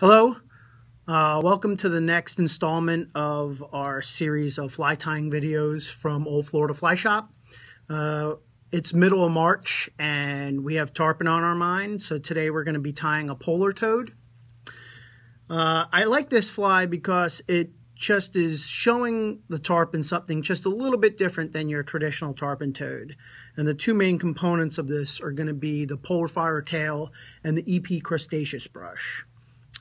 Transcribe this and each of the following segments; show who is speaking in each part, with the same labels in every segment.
Speaker 1: Hello, welcome to the next installment of our series of fly tying videos from Old Florida Fly Shop. It's middle of March and we have tarpon on our mind, so today we're going to be tying a polar toad. I like this fly because it just is showing the tarpon something just a little bit different than your traditional tarpon toad. And the two main components of this are going to be the polar fiber tail and the EP crustaceous brush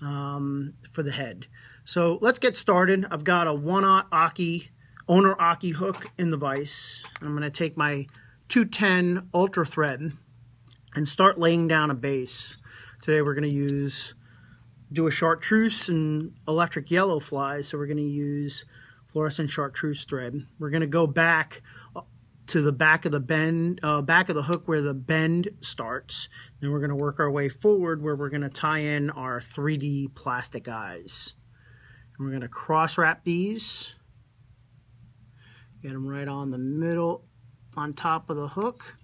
Speaker 1: for the head. So let's get started. I've got a 1/0 Aki, owner Aki hook in the vise. I'm going to take my 210 ultra thread and start laying down a base. Today we're going to do a chartreuse and electric yellow fly, so we're going to use fluorescent chartreuse thread. We're going to go back to the back of the bend, back of the hook where the bend starts. Then we're going to work our way forward where we're going to tie in our 3D plastic eyes. And we're going to cross wrap these. Get them right on the middle, on top of the hook.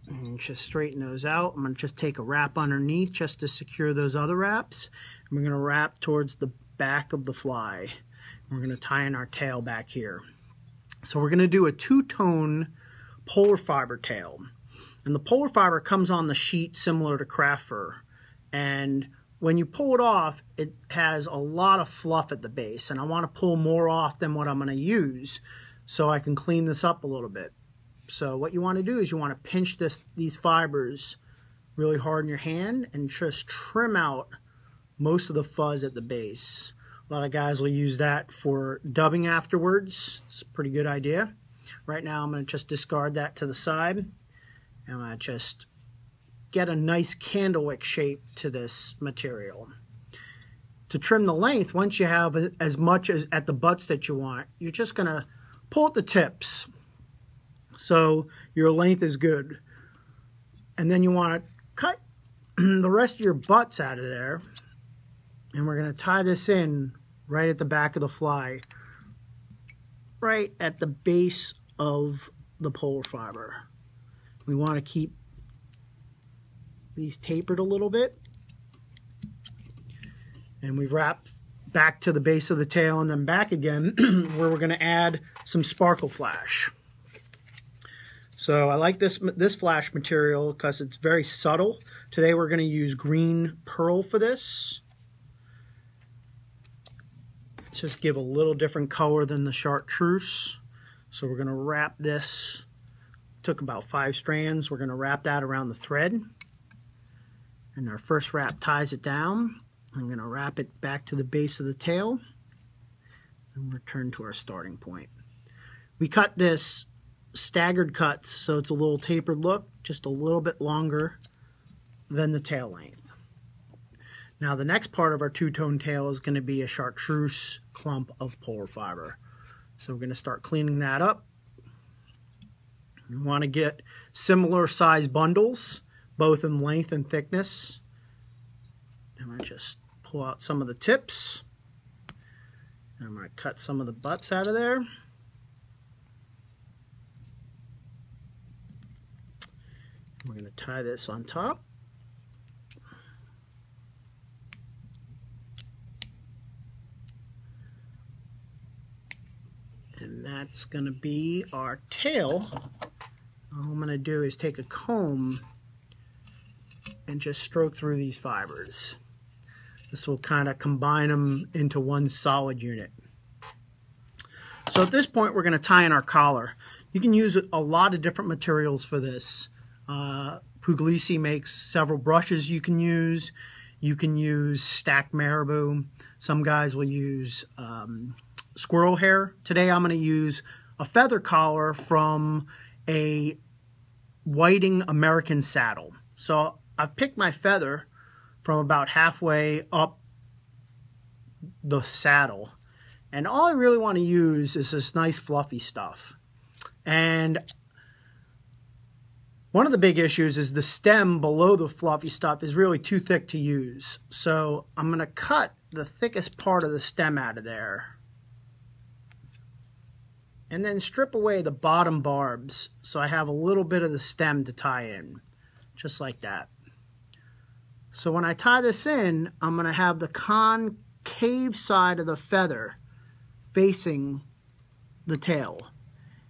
Speaker 1: And just straighten those out. I'm going to just take a wrap underneath just to secure those other wraps. And we're going to wrap towards the back of the fly. We're going to tie in our tail back here. So we're going to do a two-tone polar fiber tail. And the polar fiber comes on the sheet similar to craft fur. And when you pull it off, it has a lot of fluff at the base. And I want to pull more off than what I'm going to use so I can clean this up a little bit. So what you want to do is you want to pinch these fibers really hard in your hand and just trim out most of the fuzz at the base. A lot of guys will use that for dubbing afterwards. It's a pretty good idea. Right now I'm going to just discard that to the side. And I'm going to just get a nice candlewick shape to this material. To trim the length, once you have as much as at the butts that you want, you're just going to pull at the tips so your length is good. And then you want to cut the rest of your butts out of there. And we're going to tie this in right at the back of the fly, right at the base of the polar fiber. We want to keep these tapered a little bit. And we've wrapped back to the base of the tail and then back again where we're going to add some sparkle flash. So I like this flash material because it's very subtle. Today we're going to use green pearl for this. Just give a little different color than the chartreuse. So we're going to wrap this. Took about 5 strands. We're going to wrap that around the thread. And our first wrap ties it down. I'm going to wrap it back to the base of the tail and return to our starting point. We cut this staggered cuts so it's a little tapered look, just a little bit longer than the tail length. Now the next part of our two-tone tail is going to be a chartreuse clump of polar fiber. So we're going to start cleaning that up. We want to get similar size bundles, both in length and thickness. And I'm going to just pull out some of the tips. And I'm going to cut some of the butts out of there. We're going to tie this on top. And that's going to be our tail. All I'm going to do is take a comb and just stroke through these fibers. This will kind of combine them into one solid unit. So at this point we're going to tie in our collar. You can use a lot of different materials for this. Puglisi makes several brushes you can use. You can use stacked marabou. Some guys will use squirrel hair. Today I'm going to use a feather collar from a whiting American saddle. So I've picked my feather from about halfway up the saddle. And all I really want to use is this nice fluffy stuff. And one of the big issues is the stem below the fluffy stuff is really too thick to use. So I'm going to cut the thickest part of the stem out of there. And then strip away the bottom barbs so I have a little bit of the stem to tie in. Just like that. So when I tie this in, I'm going to have the concave side of the feather facing the tail.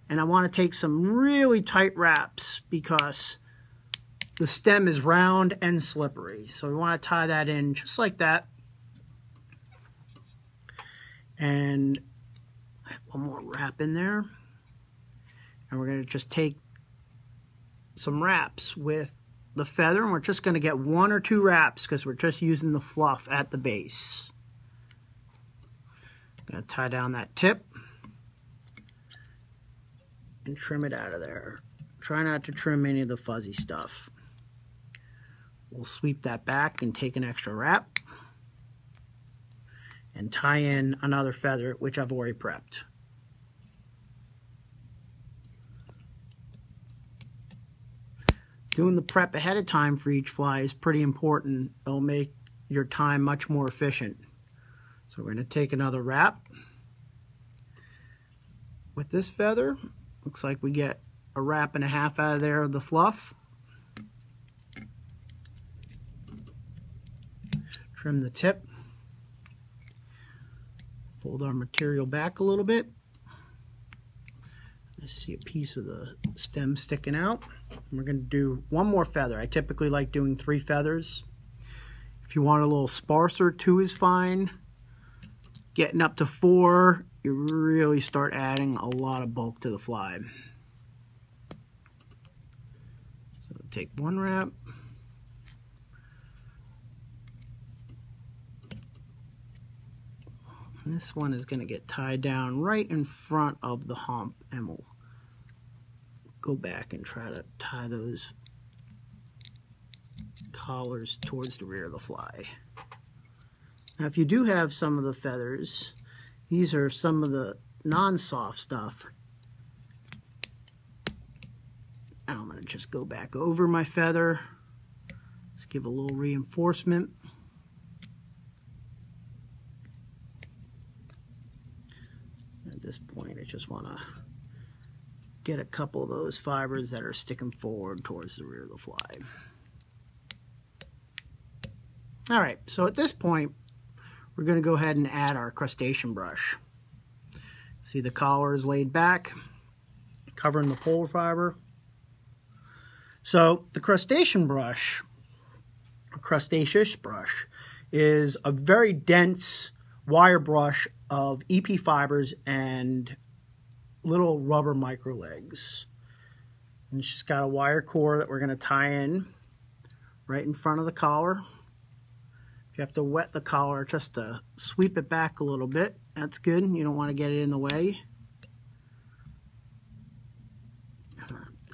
Speaker 1: And I want to take some really tight wraps because the stem is round and slippery. So we want to tie that in just like that. And one more wrap in there. And we're going to just take some wraps with the feather, and we're just going to get 1 or 2 wraps because we're just using the fluff at the base. I'm going to tie down that tip and trim it out of there. Try not to trim any of the fuzzy stuff. We'll sweep that back and take an extra wrap and tie in another feather, which I've already prepped. Doing the prep ahead of time for each fly is pretty important. It'll make your time much more efficient. So we're going to take another wrap. With this feather, looks like we get a wrap and a half out of there of the fluff. Trim the tip. Fold our material back a little bit. I see a piece of the stem sticking out. We're going to do 1 more feather. I typically like doing 3 feathers. If you want a little sparser, 2 is fine. Getting up to 4, you really start adding a lot of bulk to the fly. So take 1 wrap. And this one is going to get tied down right in front of the hump, and we'll go back and try to tie those collars towards the rear of the fly. Now if you do have some of the feathers, these are some of the non-soft stuff. Now I'm going to just go back over my feather, just give a little reinforcement. At this point I just want to get a couple of those fibers that are sticking forward towards the rear of the fly. Alright, so at this point we're going to go ahead and add our crustacean brush. See, the collar is laid back, covering the polar fiber. So the crustacean brush, or crustaceous brush, is a very dense wire brush of EP fibers and little rubber micro legs. And it's just got a wire core that we're going to tie in right in front of the collar. If you have to wet the collar just to sweep it back a little bit, that's good. You don't want to get it in the way.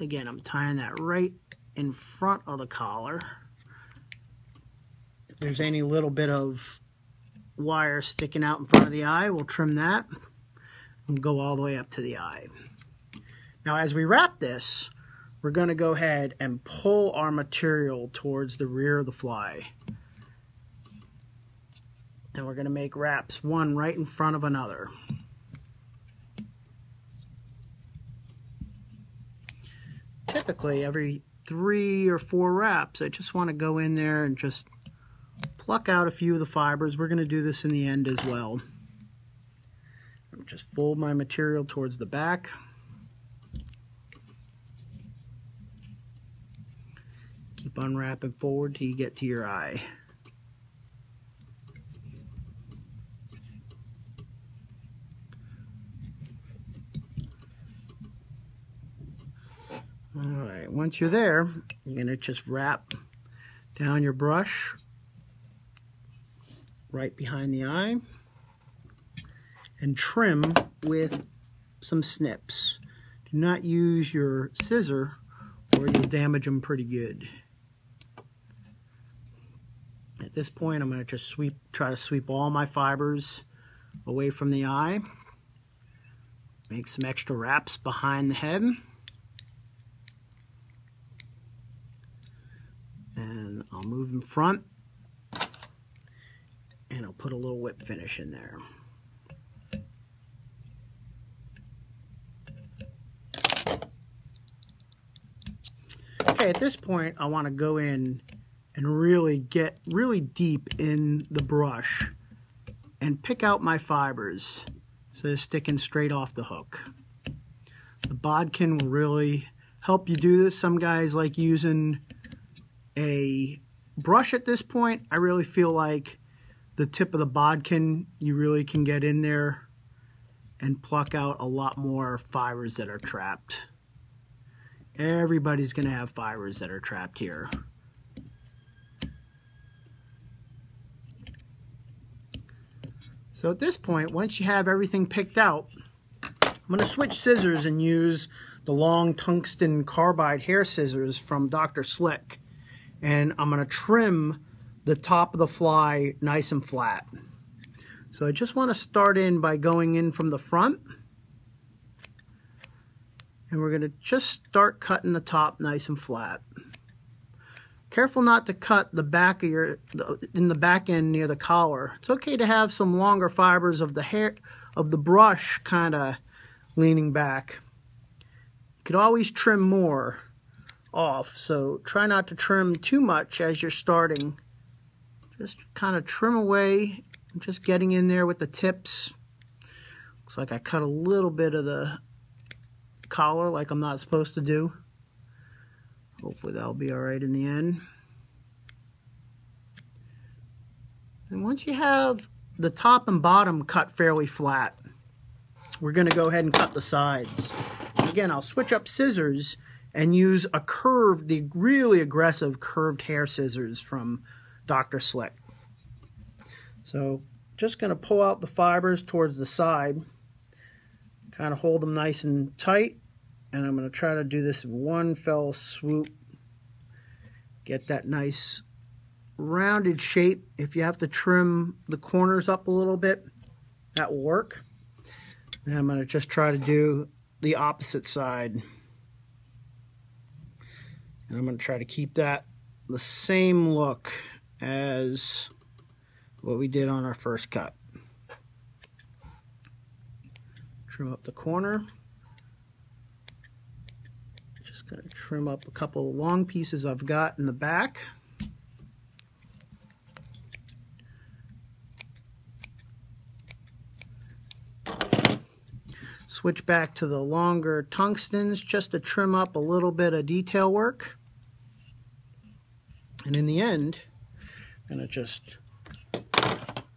Speaker 1: Again, I'm tying that right in front of the collar. If there's any little bit of wire sticking out in front of the eye, we'll trim that and go all the way up to the eye. Now as we wrap this, we're going to go ahead and pull our material towards the rear of the fly. And we're going to make wraps, one right in front of another. Typically every 3 or 4 wraps, I just want to go in there and just pluck out a few of the fibers. We're going to do this in the end as well. Just fold my material towards the back. Keep unwrapping forward till you get to your eye. Alright, once you're there, you're going to just wrap down your brush right behind the eye and trim with some snips. Do not use your scissor or you'll damage them pretty good. At this point, I'm going to just try to sweep all my fibers away from the eye. Make some extra wraps behind the head. And I'll move in front and I'll put a little whip finish in there. Okay, at this point I want to go in and really get really deep in the brush and pick out my fibers instead of sticking straight off the hook. The bodkin will really help you do this. Some guys like using a brush at this point. I really feel like the tip of the bodkin, you really can get in there and pluck out a lot more fibers that are trapped. Everybody's going to have fibers that are trapped here. So at this point, once you have everything picked out, I'm going to switch scissors and use the long tungsten carbide hair scissors from Dr. Slick. And I'm going to trim the top of the fly nice and flat. So I just want to start in by going in from the front. And we're going to just start cutting the top nice and flat. Careful not to cut the back of in the back end near the collar. It's okay to have some longer fibers of the hair of the brush kind of leaning back. You could always trim more off, so try not to trim too much as you're starting. Just kind of trim away, just getting in there with the tips. Looks like I cut a little bit of the collar like I'm not supposed to do. Hopefully that'll be all right in the end. And once you have the top and bottom cut fairly flat, we're going to go ahead and cut the sides. Again, I'll switch up scissors and use a curved, the really aggressive curved hair scissors from Dr. Slick. So just going to pull out the fibers towards the side, kind of hold them nice and tight. And I'm going to try to do this in one fell swoop. Get that nice rounded shape. If you have to trim the corners up a little bit, that will work. Then I'm going to just try to do the opposite side. And I'm going to try to keep that the same look as what we did on our first cut. Trim up the corner. Going to trim up a couple of long pieces I've got in the back. Switch back to the longer tungstens just to trim up a little bit of detail work. And in the end, I'm going to just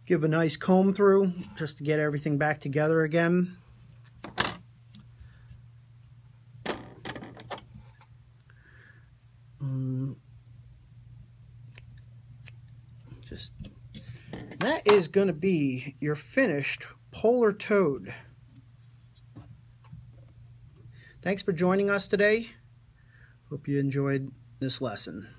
Speaker 1: give a nice comb through just to get everything back together again. That is going to be your finished polar toad. Thanks for joining us today. Hope you enjoyed this lesson.